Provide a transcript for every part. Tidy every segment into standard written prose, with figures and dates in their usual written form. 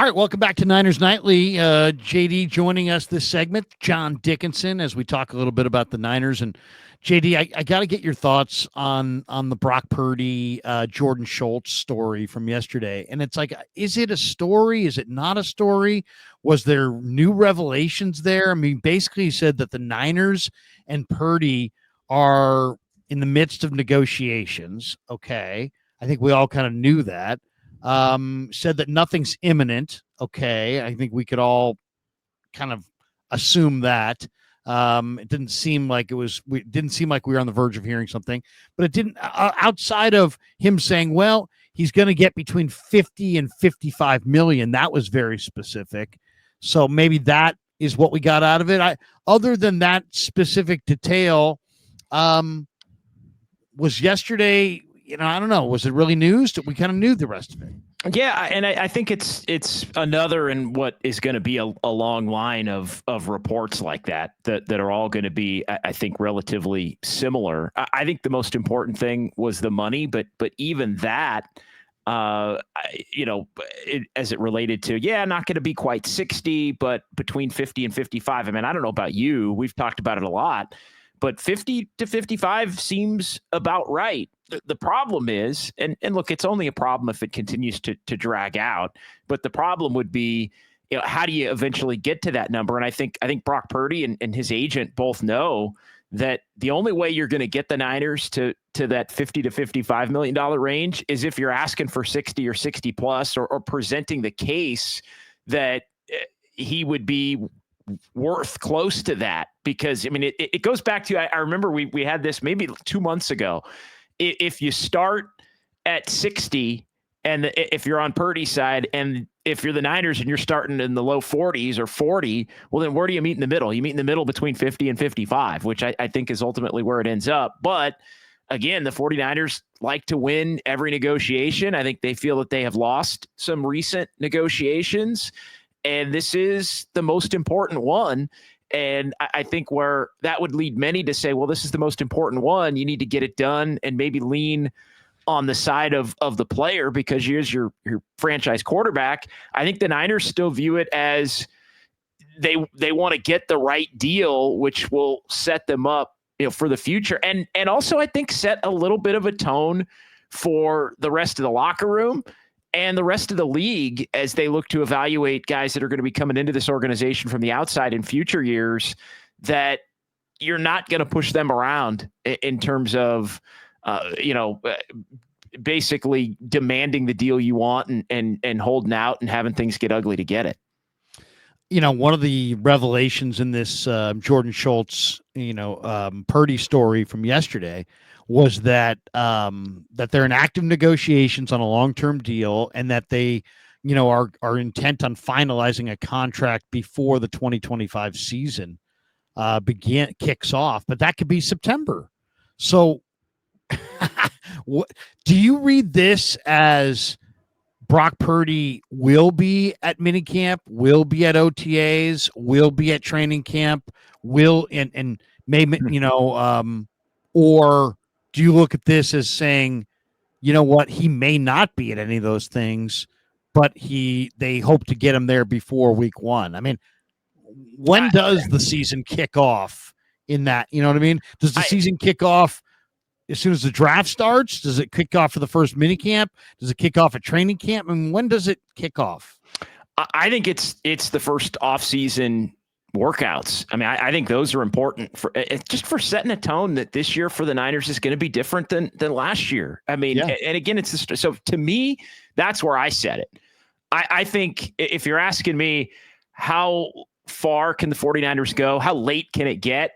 All right, welcome back to Niners Nightly. JD joining us this segment, John Dickinson, as we talk a little bit about the Niners. And JD, I got to get your thoughts on the Brock Purdy, Jordan Schultz story from yesterday. And it's like, is it a story? Is it not a story? Was there new revelations there? I mean, basically, he said that the Niners and Purdy are in the midst of negotiations. Okay, I think we all kind of knew that. Said that nothing's imminent. Okay, I think we could all kind of assume that. It didn't seem like didn't seem like we were on the verge of hearing something, but it didn't. Outside of him saying, "Well, he's going to get between 50 and 55 million," that was very specific. So maybe that is what we got out of it. Other than that specific detail, was yesterday. I don't know. Was it really news? We kind of knew the rest of it. Yeah, and I think it's another in what is going to be a long line of reports like that are all going to be, I think, relatively similar. I think the most important thing was the money, but even that, as it related to, not going to be quite 60, but between 50 and 55. I mean, I don't know about you. We've talked about it a lot. But 50 to 55 seems about right. The problem is, and look, it's only a problem if it continues to drag out. But the problem would be, how do you eventually get to that number? And I think Brock Purdy and his agent both know that the only way you're going to get the Niners to that 50 to 55 million dollar range is if you're asking for 60 or 60 plus, or presenting the case that he would be worth close to that. Because I mean, it goes back to, I remember we had this maybe 2 months ago. If you start at 60, and if you're on Purdy's side, and if you're the Niners and you're starting in the low 40s or 40, well, then where do you meet in the middle? You meet in the middle between 50 and 55, which I think is ultimately where it ends up. But again, the 49ers like to win every negotiation. I think they feel that they have lost some recent negotiations, and this is the most important one. And I think where that would lead many to say, well, this is the most important one. You need to get it done and maybe lean on the side of the player because here's your franchise quarterback. I think the Niners still view it as they want to get the right deal, which will set them up, for the future. And also, I think, set a little bit of a tone for the rest of the locker room and the rest of the league as they look to evaluate guys that are going to be coming into this organization from the outside in future years, that you're not going to push them around in terms of, basically demanding the deal you want and holding out and having things get ugly to get it. One of the revelations in this Jordan Schultz, Purdy story from yesterday was that they're in active negotiations on a long-term deal, and that they, are intent on finalizing a contract before the 2025 season kicks off. But that could be September. So, what do you read this as? Brock Purdy will be at minicamp, will be at OTAs, will be at training camp, and maybe, or do you look at this as saying, you know what, he may not be at any of those things, but they hope to get him there before week 1. I mean, when does the season kick off in that? You know what I mean? Does the season kick off as soon as the draft starts? Does it kick off for the first minicamp? Does it kick off at training camp? I mean, when does it kick off? I think it's the first off-season workouts. I mean, I think those are important for setting a tone that this year for the Niners is going to be different than last year. I mean, and again, so to me, that's where I set it. I think if you're asking me how far can the 49ers go, how late can it get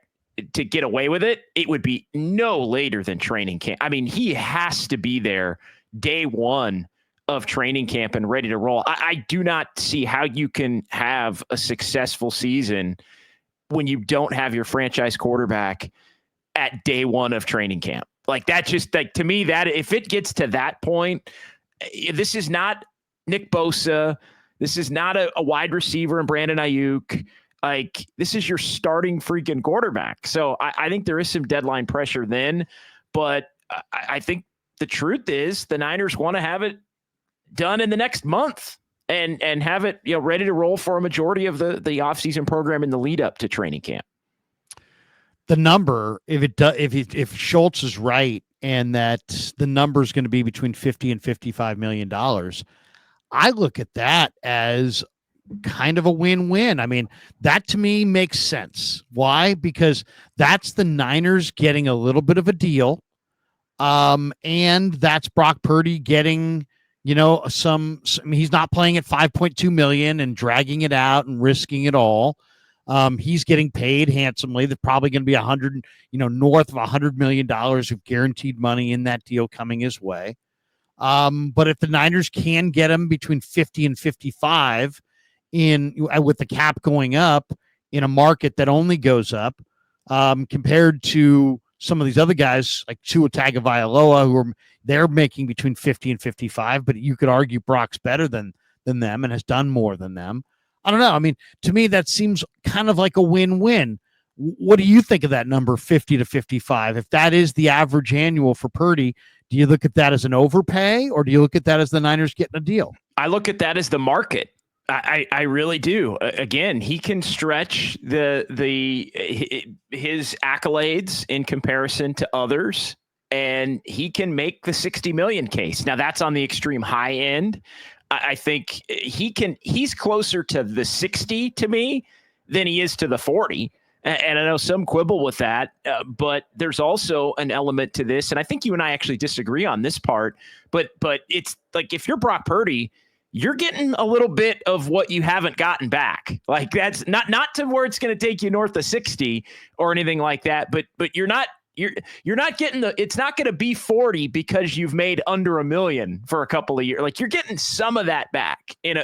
to get away with it, it would be no later than training camp. I mean, he has to be there day 1 of training camp and ready to roll. I do not see how you can have a successful season when you don't have your franchise quarterback at day 1 of training camp. Like, that just, like, to me, that if it gets to that point, this is not Nick Bosa. This is not a wide receiver in Brandon Aiyuk. Like, this is your starting freaking quarterback. So I think there is some deadline pressure then, but I think the truth is the Niners want to have it done in the next month. and have it ready to roll for a majority of the offseason program in the lead up to training camp. The number, if Schultz is right and that the number is going to be between $50 and $55 million, I look at that as kind of a win-win. I mean, that to me makes sense. Why? Because that's the Niners getting a little bit of a deal. And that's Brock Purdy getting, some he's not playing at 5.2 million and dragging it out and risking it all. He's getting paid handsomely. There's probably going to be north of $100 million of guaranteed money in that deal coming his way. But if the Niners can get him between 50 and 55 with the cap going up in a market that only goes up, compared to some of these other guys like Tua Tagovailoa, they're making between 50 and 55, but you could argue Brock's better than them and has done more than them. I don't know. I mean, to me, that seems kind of like a win-win. What do you think of that number, 50 to 55? If that is the average annual for Purdy, do you look at that as an overpay, or do you look at that as the Niners getting a deal? I look at that as the market. I really do. Again, he can stretch his accolades in comparison to others, and he can make the 60 million case. Now that's on the extreme high end. I think he's closer to the 60 to me than he is to the 40. And I know some quibble with that, but there's also an element to this. And I think you and I actually disagree on this part, but it's like, if you're Brock Purdy, you're getting a little bit of what you haven't gotten back. Like, that's not to where it's going to take you north of 60 or anything like that, but you're not getting it's not going to be 40 because you've made under $1 million for a couple of years. Like, you're getting some of that back now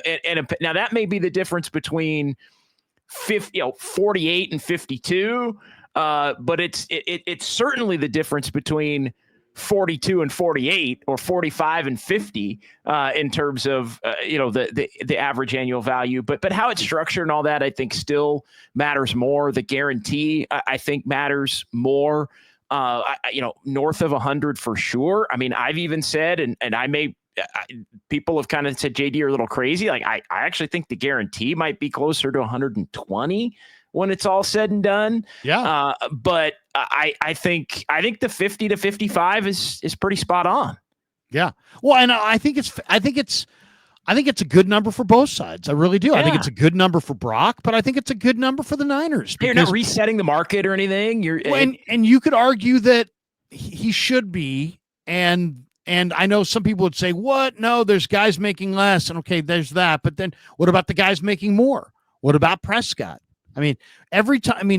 that may be the difference between 48 and 52. But it's certainly the difference between 42 and 48 or 45 and 50 in terms of the average annual value, but how it's structured and all that, I think still matters more. The guarantee, I think, matters more. North of 100 for sure. I mean, I've even said, and people have kind of said, JD, you're a little crazy. Like, I actually think the guarantee might be closer to 120 when it's all said and done. Yeah. But I think the 50 to 55 is pretty spot on. Yeah. Well, and I think it's a good number for both sides. I really do. Yeah. I think it's a good number for Brock, but I think it's a good number for the Niners. You're not resetting the market or anything. And you could argue that he should be. And I know some people would say, what? No, there's guys making less. And okay, there's that. But then what about the guys making more? What about Prescott? I mean,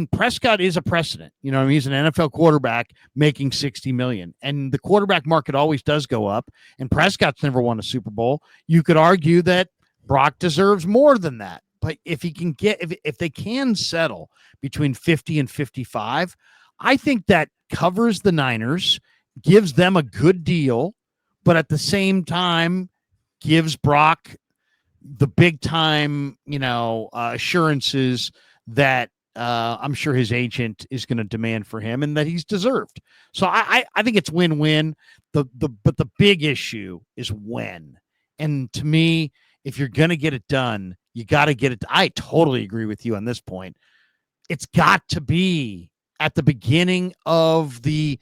Prescott is a precedent. He's an NFL quarterback making 60 million, and the quarterback market always does go up, and Prescott's never won a Super Bowl. You could argue that Brock deserves more than that. But if they can settle between 50 and 55, I think that covers the Niners, gives them a good deal, but at the same time gives Brock the big time, assurances that I'm sure his agent is going to demand for him and that he's deserved. So I think it's win-win. But the big issue is when. And to me, if you're going to get it done, you got to get it. I totally agree with you on this point. It's got to be at the beginning of the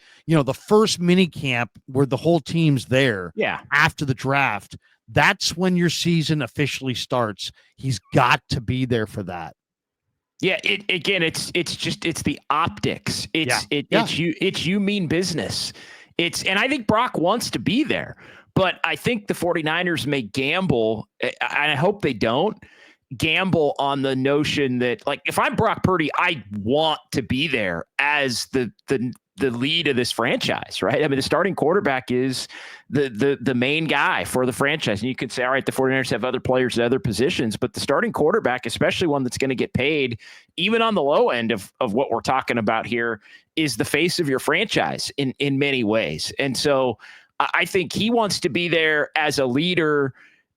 first mini camp where the whole team's there. Yeah. After the draft, that's when your season officially starts. He's got to be there for that. Yeah, it's the optics. It's you mean business. And I think Brock wants to be there, but I think the 49ers may gamble, and I hope they don't gamble on the notion that, like, if I'm Brock Purdy, I want to be there as the lead of this franchise, right? I mean, the starting quarterback is the main guy for the franchise. And you could say, all right, the 49ers have other players at other positions, but the starting quarterback, especially one that's going to get paid, even on the low end of what we're talking about here, is the face of your franchise in many ways. And so I think he wants to be there as a leader.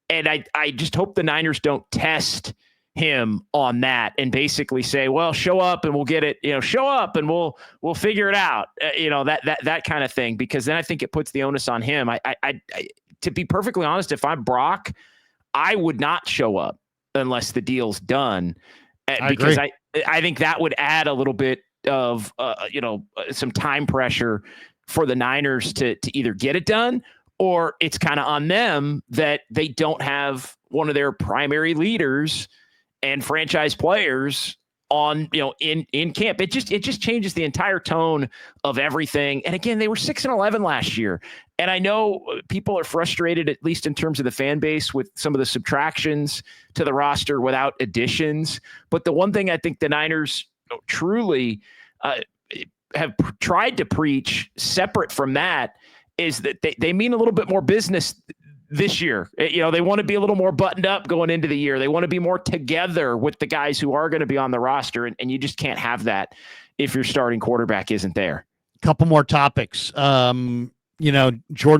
And I just hope the Niners don't test him on that and basically say, well, show up and we'll get it, show up and we'll figure it out, that kind of thing, because then I think it puts the onus on him. I to be perfectly honest, if I'm Brock, I would not show up unless the deal's done, because I think that would add a little bit of some time pressure for the Niners to either get it done, or it's kind of on them that they don't have one of their primary leaders and franchise players on, in camp. It just changes the entire tone of everything. And again, they were 6-11 last year. And I know people are frustrated, at least in terms of the fan base, with some of the subtractions to the roster without additions. But the one thing I think the Niners truly have tried to preach separate from that is that they mean a little bit more business this year. They want to be a little more buttoned up going into the year. They want to be more together with the guys who are going to be on the roster. And you just can't have that if your starting quarterback isn't there. Couple more topics. Jordan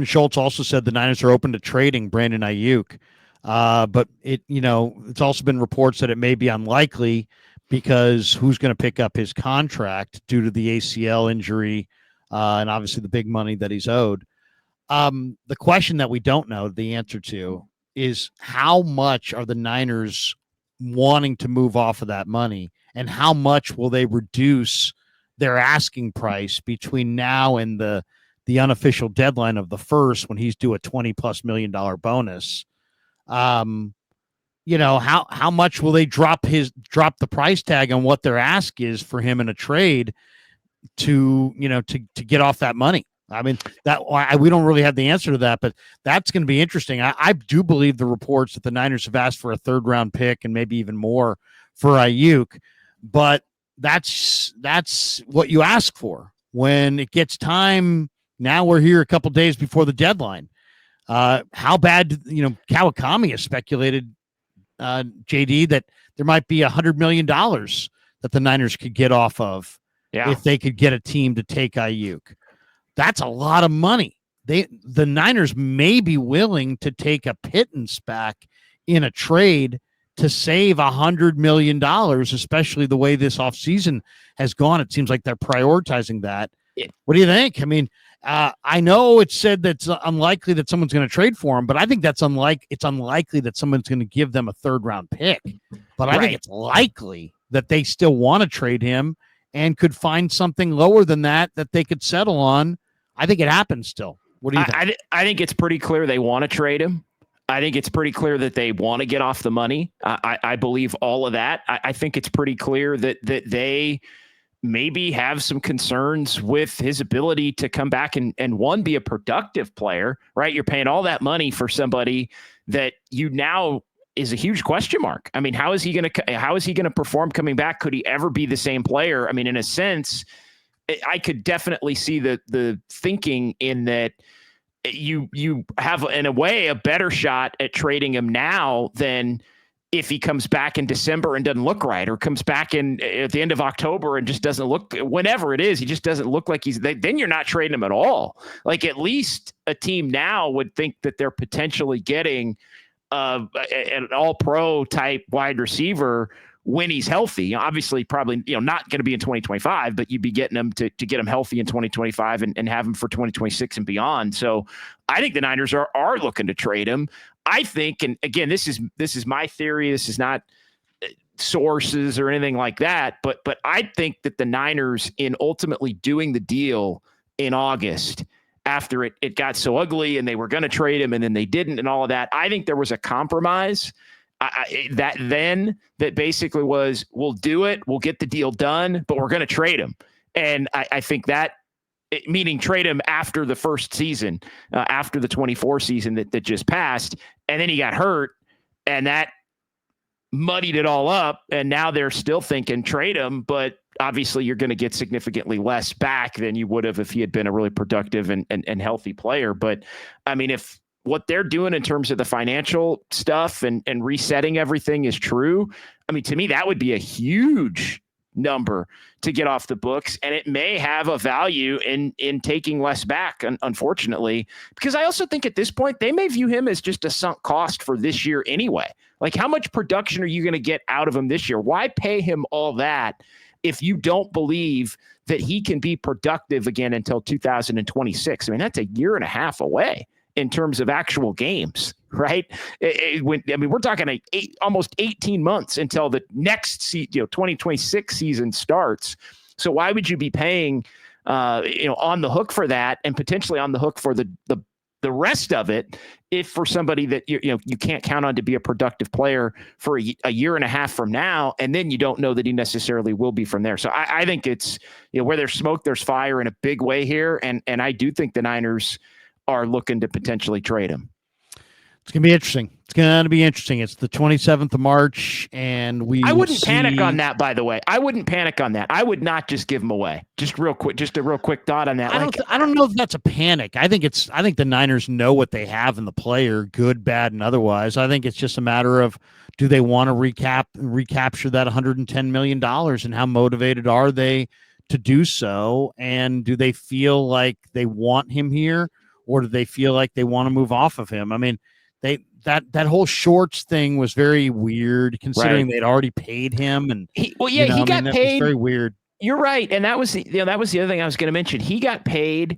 Schultz also said the Niners are open to trading Brandon Aiyuk. But it's also been reports that it may be unlikely because who's going to pick up his contract due to the ACL injury and obviously the big money that he's owed. The question that we don't know the answer to is how much are the Niners wanting to move off of that money, and how much will they reduce their asking price between now and the unofficial deadline of the first, when he's due a $20+ million bonus. How much will they drop the price tag on what their ask is for him in a trade to get off that money? I mean, we don't really have the answer to that, but that's going to be interesting. I do believe the reports that the Niners have asked for a 3rd-round pick and maybe even more for Aiyuk, but that's what you ask for when it gets time. Now we're here a couple days before the deadline. How bad, Kawakami has speculated, JD, that there might be $100 million that the Niners could get off of if they could get a team to take Aiyuk. That's a lot of money. The Niners may be willing to take a pittance back in a trade to save $100 million, especially the way this offseason has gone. It seems like they're prioritizing that. Yeah. What do you think? I mean, I know it's said that it's unlikely that someone's going to trade for him, but I think it's unlikely that someone's going to give them a 3rd-round pick. But I think it's likely that they still want to trade him and could find something lower than that they could settle on. I think it happens still. What do you think? I think it's pretty clear they want to trade him. I think it's pretty clear that they want to get off the money. I believe all of that. I think it's pretty clear that they maybe have some concerns with his ability to come back and be a productive player, right? You're paying all that money for somebody that you now is a huge question mark. I mean, how is he going to perform coming back? Could he ever be the same player? I mean, in a sense, I could definitely see the thinking in that you have, in a way, a better shot at trading him now than if he comes back in December and doesn't look right, or comes back in at the end of October and just doesn't look, whenever it is, he just doesn't look like then you're not trading him at all. Like, at least a team now would think that they're potentially getting an all-pro type wide receiver when he's healthy. Obviously, probably not going to be in 2025, but you'd be getting him to get him healthy in 2025 and have him for 2026 and beyond. So I think the Niners are looking to trade him. I think, and again, this is my theory. This is not sources or anything like that, but I think that the Niners, in ultimately doing the deal in August, after it got so ugly and they were going to trade him and then they didn't and all of that, I think there was a compromise that basically was, we'll do it, we'll get the deal done, but we're going to trade him. And I think that, meaning trade him after the first season, after the 24 season that just passed, and then he got hurt, and that muddied it all up. And now they're still thinking trade him, but obviously you're going to get significantly less back than you would have if he had been a really productive and healthy player. But I mean, if what they're doing in terms of the financial stuff and resetting everything is true, I mean, to me, that would be a huge number to get off the books, and it may have a value in taking less back, unfortunately, because I also think at this point they may view him as just a sunk cost for this year anyway. Like, how much production are you going to get out of him this year? Why pay him all that if you don't believe that he can be productive again until 2026? I mean, that's a year and a half away. in terms of actual games, right? We're talking almost 18 months until the next 2026 season starts. So why would you be paying, on the hook for that, and potentially on the hook for the rest of it, if for somebody that you can't count on to be a productive player for a year and a half from now, and then you don't know that he necessarily will be from there. So I think it's, where there's smoke, there's fire in a big way here, and I do think the Niners are looking to potentially trade him. It's going to be interesting. It's going to be interesting. It's the 27th of March, and I wouldn't panic on that, by the way. I wouldn't panic on that. I would not just give him away. Just a real quick thought on that. I don't know if that's a panic. I think the Niners know what they have in the player, good, bad, and otherwise. I think it's just a matter of, do they want to recapture that $110 million, and how motivated are they to do so? And do they feel like they want him here, or do they feel like they want to move off of him? I mean, that whole Shorts thing was very weird, considering they'd already paid him, and he got paid. Very weird. You're right, and that was the other thing I was going to mention. He got paid,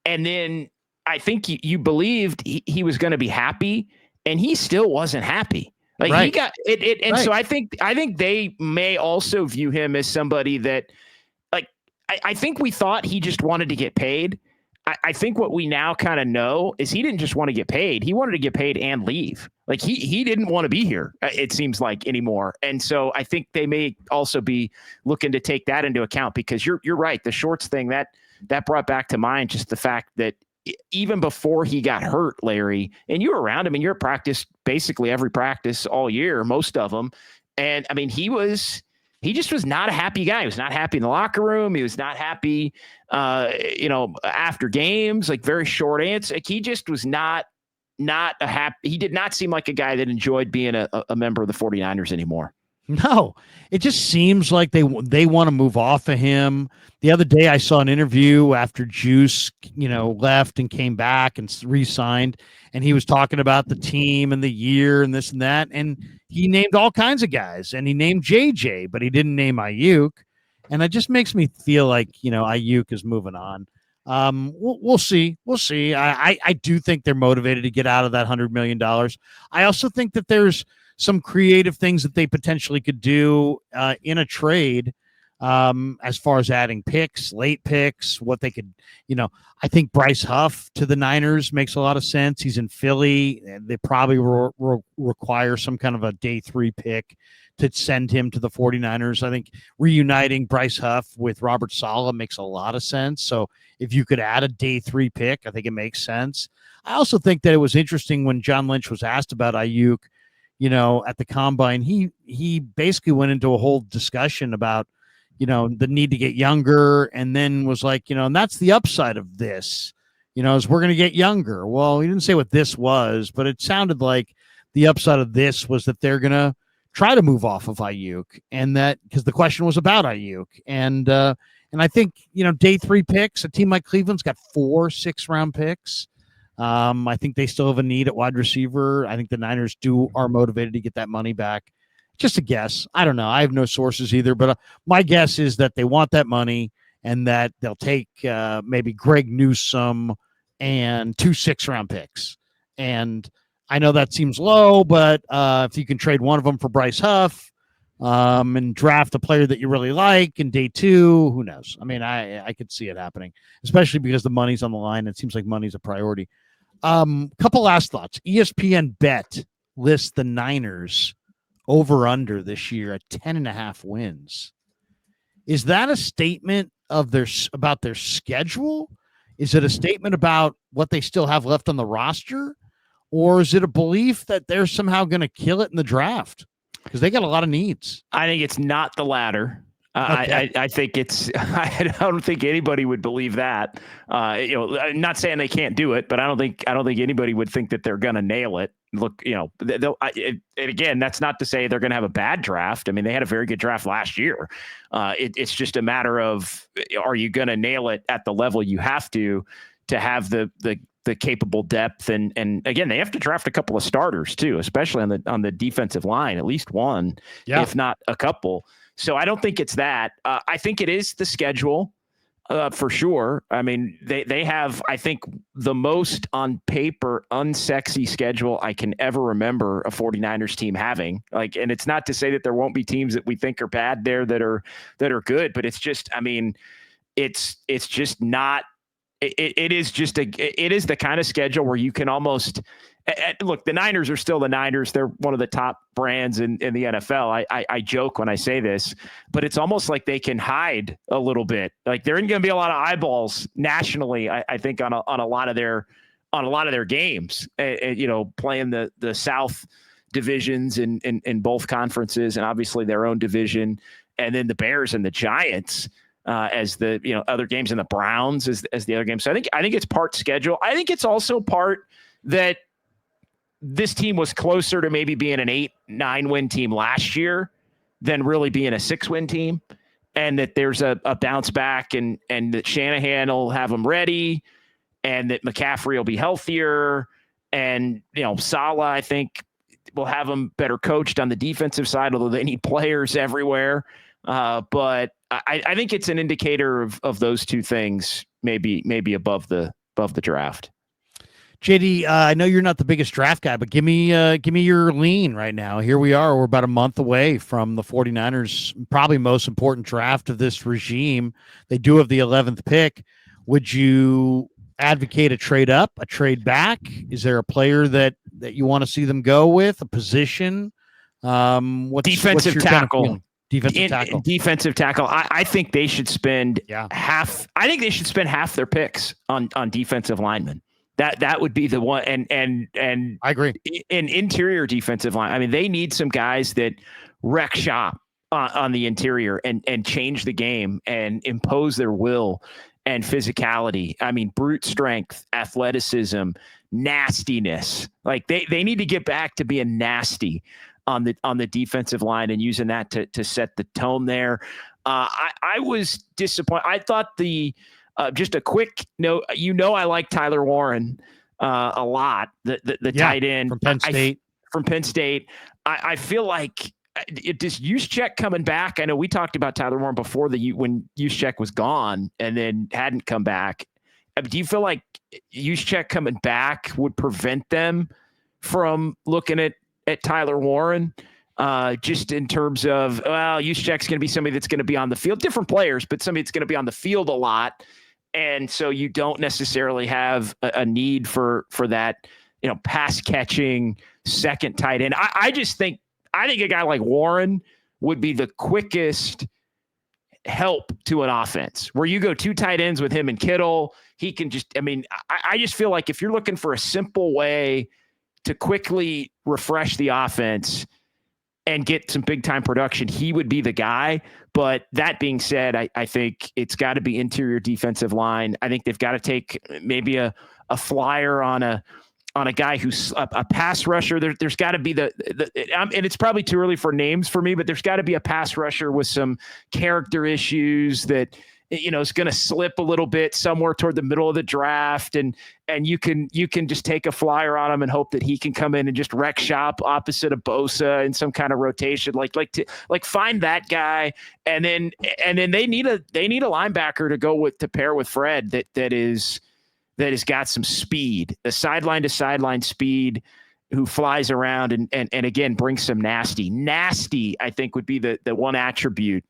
and then I think you believed he was going to be happy, and he still wasn't happy. He got it, and so I think they may also view him as somebody that, I think we thought he just wanted to get paid. I think what we now kind of know is he didn't just want to get paid. He wanted to get paid and leave. He didn't want to be here, it seems like, anymore. And so I think they may also be looking to take that into account, because you're right. The Shorts thing that brought back to mind just the fact that even before he got hurt, Larry, and you were around him, and you're at practice basically every practice all year, most of them. And I mean, he just was not a happy guy. He was not happy in the locker room. He was not happy, after games, very short answer. He just was not a happy. He did not seem like a guy that enjoyed being a member of the 49ers anymore. No, it just seems like they want to move off of him. The other day, I saw an interview after Juice, left and came back and re-signed, and he was talking about the team and the year and this and that, and he named all kinds of guys, and he named JJ, but he didn't name Aiyuk, and that just makes me feel like Aiyuk is moving on. We'll see. I do think they're motivated to get out of that $100 million. I also think that there's some creative things that they potentially could do in a trade, as far as adding picks, late picks, what they could, I think Bryce Huff to the Niners makes a lot of sense. He's in Philly. They probably require some kind of a day 3 pick to send him to the 49ers. I think reuniting Bryce Huff with Robert Saleh makes a lot of sense. So if you could add a day 3 pick, I think it makes sense. I also think that it was interesting when John Lynch was asked about Aiyuk, at the combine, he basically went into a whole discussion about, the need to get younger, and then was like, and that's the upside of this, is we're going to get younger. Well, he didn't say what this was, but it sounded like the upside of this was that they're going to try to move off of Aiyuk, and that because the question was about Aiyuk, and I think, day 3 picks, a team like Cleveland's got 4 6-round picks. I think they still have a need at wide receiver. I think the Niners are motivated to get that money back. Just a guess. I don't know. I have no sources either, but my guess is that they want that money, and that they'll take maybe Greg Newsome and 2 6-round picks. And I know that seems low, but if you can trade one of them for Bryce Huff, and draft a player that you really like in day 2, who knows? I mean, I could see it happening, especially because the money's on the line. It seems like money's a priority. Couple last thoughts. ESPN Bet lists the Niners over under this year at 10.5 wins. Is that a statement of about their schedule? Is it a statement about what they still have left on the roster? Or is it a belief that they're somehow going to kill it in the draft? Because they got a lot of needs. I think it's not the latter. Okay. I think it's. I don't think anybody would believe that. I'm not saying they can't do it, but I don't think anybody would think that they're going to nail it. Look, and again, that's not to say they're going to have a bad draft. I mean, they had a very good draft last year. It's just a matter of, are you going to nail it at the level you have to have the capable depth, and again, they have to draft a couple of starters too, especially on the defensive line, at least one, if not a couple. So I don't think it's that. I think it is the schedule. For sure. I mean, they have, I think, the most on paper unsexy schedule I can ever remember a 49ers team having. Like, and it's not to say that there won't be teams that we think are bad there that are good, but it's just, I mean, it's just not. It is just it is the kind of schedule where you can almost look. The Niners are still the Niners. They're one of the top brands in the NFL. I joke when I say this, but it's almost like they can hide a little bit. Like there ain't going to be a lot of eyeballs nationally. I think on a lot of their games. Playing the South divisions in both conferences, and obviously their own division, and then the Bears and the Giants. As the other games, and the Browns as the other games. So I think it's part schedule. I think it's also part that this team was closer to maybe being an 8-9 win team last year than really being a 6-win team, and that there's a bounce back, and that Shanahan will have them ready, and that McCaffrey will be healthier, and Saleh I think will have them better coached on the defensive side, although they need players everywhere. But I think it's an indicator of those two things, maybe above the draft. JD, I know you're not the biggest draft guy, but give me your lean right now. Here we are. We're about a month away from the 49ers, probably most important draft of this regime. They do have the 11th pick. Would you advocate a trade up, a trade back? Is there a player that you want to see them go with, a position? Defensive tackle. Defensive tackle. I think they should spend half. I think they should spend half their picks on defensive linemen. That would be the one. And I agree. In interior defensive line, I mean, they need some guys that wreck shop on the interior and change the game and impose their will and physicality. I mean, brute strength, athleticism, nastiness. Like they need to get back to being nasty on the defensive line and using that to set the tone there. I was disappointed. I thought just a quick note, I like Tyler Warren a lot, the tight end from Penn State. I feel like does Juszczyk coming back? I know we talked about Tyler Warren before when Juszczyk was gone and then hadn't come back. Do you feel like Juszczyk coming back would prevent them from looking at Tyler Warren, just in terms of, Juszczyk's going to be somebody that's going to be on the field, different players, but somebody that's going to be on the field a lot. And so you don't necessarily have a need for that, pass catching second tight end. I think a guy like Warren would be the quickest help to an offense where you go two tight ends with him and Kittle. He can I just feel like if you're looking for a simple way to quickly refresh the offense and get some big time production, he would be the guy. But that being said, I think it's got to be interior defensive line. I think they've got to take maybe a flyer on a guy who's a pass rusher. There's got to be and it's probably too early for names for me, but there's got to be a pass rusher with some character issues that is going to slip a little bit somewhere toward the middle of the draft, and you can just take a flyer on him and hope that he can come in and just wreck shop opposite of Bosa in some kind of rotation, like find that guy, and then they need a linebacker to pair with Fred that has got some speed, the sideline to sideline speed, who flies around and again brings some nasty. I think would be the one attribute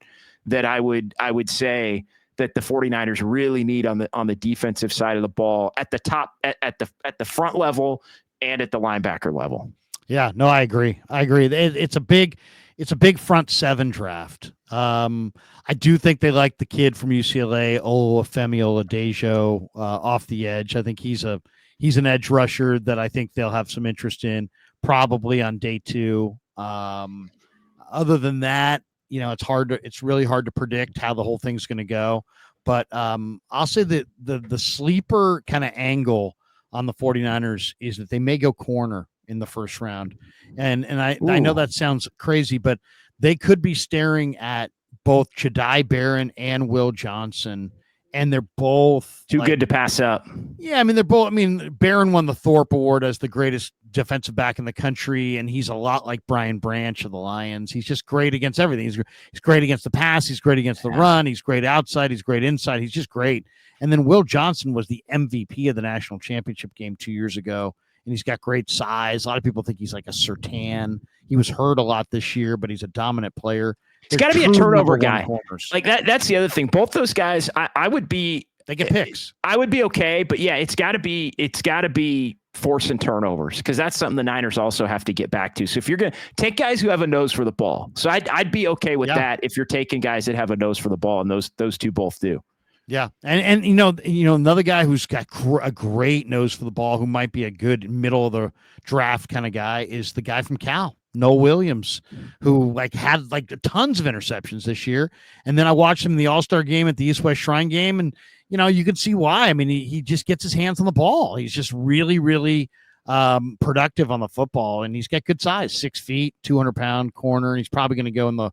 that I would say that the 49ers really need on the defensive side of the ball at the top, at the front level and at the linebacker level. Yeah, no, I agree. It's a big front seven draft. I do think they like the kid from UCLA, Olufemi Oladejo, off the edge. I think he's an edge rusher that I think they'll have some interest in, probably on day 2. Other than that, it's really hard to predict how the whole thing's going to go. But I'll say that the sleeper kind of angle on the 49ers is that they may go corner in the first round. And I know that sounds crazy, but they could be staring at both Chadai Barron and Will Johnson, and they're both too good to pass up. Yeah, they're both. Barron won the Thorpe Award as the greatest defensive back in the country, and he's a lot like Brian Branch of the Lions. He's just great against everything. He's great against the pass. He's great against the run. He's great outside. He's great inside. He's just great. And then Will Johnson was the MVP of the national championship game 2 years ago, and he's got great size. A lot of people think he's like a Surtain. He was hurt a lot this year, but he's a dominant player. He's got to be a turnover guy. Like that's the other thing. Both those guys, I would be. They get picks. I would be okay, but yeah, it's got to be forcing turnovers, because that's something the Niners also have to get back to. So if you're going to take guys who have a nose for the ball, so I'd be okay with that if you're taking guys that have a nose for the ball, and those two both do. Yeah, and you know another guy who's got a great nose for the ball, who might be a good middle of the draft kind of guy, is the guy from Cal, Noah Williams, who had tons of interceptions this year. And then I watched him in the All-Star game at the East-West Shrine game, and you could see why. I mean, he just gets his hands on the ball. He's just really, really productive on the football, and he's got good size, 6 feet, 200-pound corner. And he's probably going to go in the,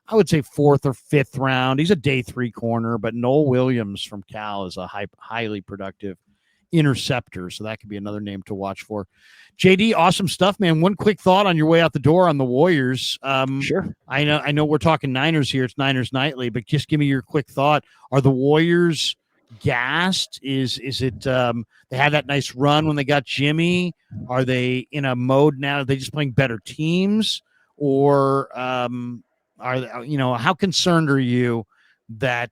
I would say, 4th or 5th round. He's a day 3 corner, but Noel Williams from Cal is a highly productive interceptor, so that could be another name to watch for. JD, awesome stuff, man. One quick thought on your way out the door on the Warriors. Sure. I know we're talking Niners here. It's Niners Nightly, but just give me your quick thought. Are the Warriors gassed? Is it they had that nice run when they got Jimmy? Are they in a mode now? Are they just playing better teams, or how concerned are you that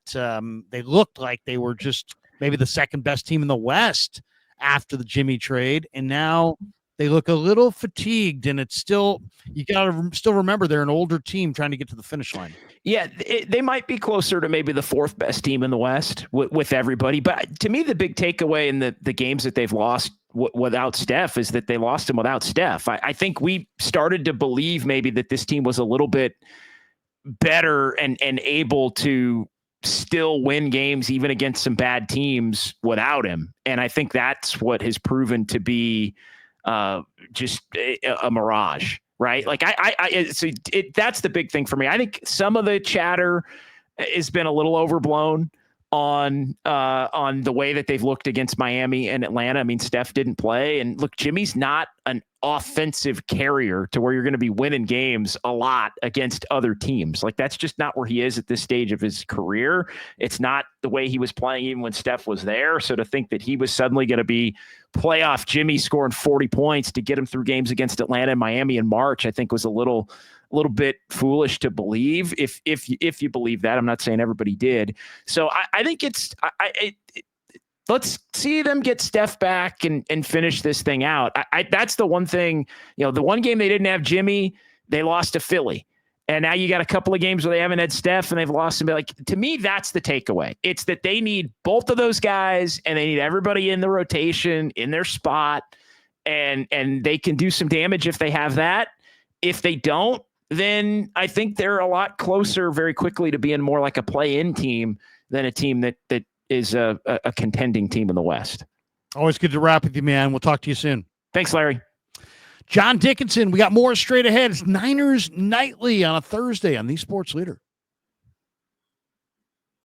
they looked like they were just maybe the second best team in the West after the Jimmy trade, and now they look a little fatigued? And it's still, you got to still remember they're an older team trying to get to the finish line. Yeah, they might be closer to maybe the 4th best team in the West with everybody. But to me, the big takeaway in the games that they've lost without Steph is that they lost them without Steph. I think we started to believe maybe that this team was a little bit better and able to still win games even against some bad teams without him. And I think that's what has proven to be just a mirage. Right. Like that's the big thing for me. I think some of the chatter has been a little overblown on the way that they've looked against Miami and Atlanta. I mean, Steph didn't play, and look, Jimmy's not an offensive carrier to where you're going to be winning games a lot against other teams. Like, that's just not where he is at this stage of his career. It's not the way he was playing even when Steph was there. So to think that he was suddenly going to be playoff Jimmy scoring 40 points to get him through games against Atlanta and Miami in March, I think was a little bit foolish to believe. If you believe that, I'm not saying everybody did. So I think let's see them get Steph back and finish this thing out. That's the one thing, the one game they didn't have Jimmy, they lost to Philly. And now you got a couple of games where they haven't had Steph and they've lost him. Like, to me, that's the takeaway. It's that they need both of those guys, and they need everybody in the rotation in their spot, and they can do some damage if they have that. If they don't, then I think they're a lot closer very quickly to being more like a play-in team than a team that is a contending team in the West. Always good to wrap with you, man. We'll talk to you soon. Thanks, Larry. John Dickinson, we got more straight ahead. It's Niners Nightly on a Thursday on the Sports Leader.